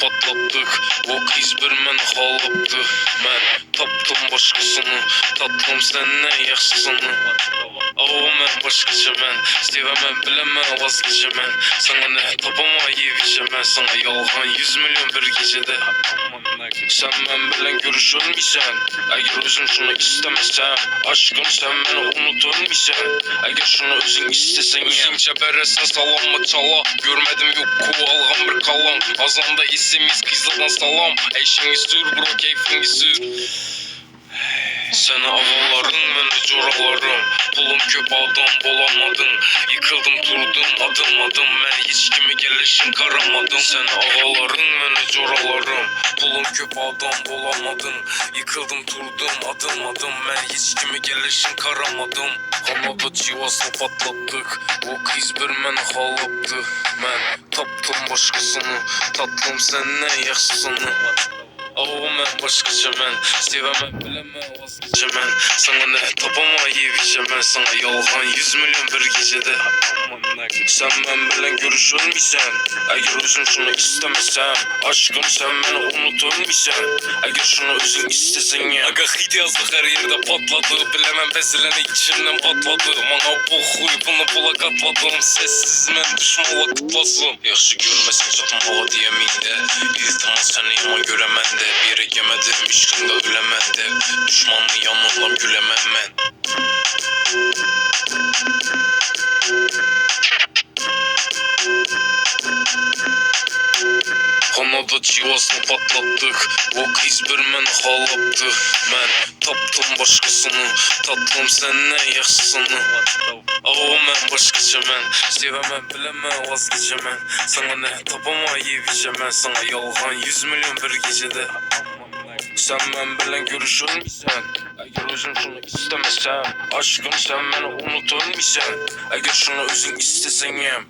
patlattık. O kız bir meni xalabdı. Mən tapdım başqasını, tatlım səndən yaxşısını. O mən başqaca mən, sevəmən biləmən vazgeçəmən. Sana nə tapamayıb içəmən, sana yalğan 100 milyon bir gecədə. Sen mən bilən görüşülməysən, əgər özün şunu istəməsən. Aşkım sen məni unutulməysən, əgər şunu özün istəsən. Özünce bərəsən salamma çala, görmədim yok kovalğan bir kalan. Azanda isimiz kızlardan salam, eşini sür bro keyfini sür. Seni avaların məni coralarım, pulum köp adam bolamadın. Yıkıldım durdum adım adım, mən hiç kimi gelişin karamadım. Seni avaların məni coralarım, pulum köp adam bolamadın. Yıkıldım durdum adım adım, mən hiç kimi gelişin karamadım. Kanada çivasını patlattık, o kız bir məni xalabdı. Mən tapdım başqasını, tatlım səndən yaxşısını. O mən başqaca mən, sevəmən biləmən vazgeçəmən. Sana nə tapamayıb içəmən, sana yalğan 100 milyon bir gecədə. Sen mən bilən görüşülməysən, əgər özün şunu istəməsən. Aşkım sen məni unutulməysən, əgər şunu özün istəsən ya. Aga hit yazdık her yerde patladı, biləmən bəziləni içimdən patladı. Mana bu xuy bunu bula qatladım, sessiz mən düşmala qutlasın. Yaxşı görməsin çatmağa diyəmində, iltimas səni yaman görəməndə. Bir yere yemədim, işqində öləməndə, düşmanlı yanımdan güləməm mən. Kanada çivasını patlattık, o kız bir məni xalabdı. Mən tapdım başqasını, tatlım səndən yaxşısını. O mən başqaca mən, sevəmən biləmən vazgeçəmən. Sana nə tapamayıb içəmən, sana yalğan 100 milyon bir gecədə. Sen mən bilən görüşülməysən, əgər özün şunu istəməsən. Aşkım sen məni unutulməysən, əgər şunu özün istəsən.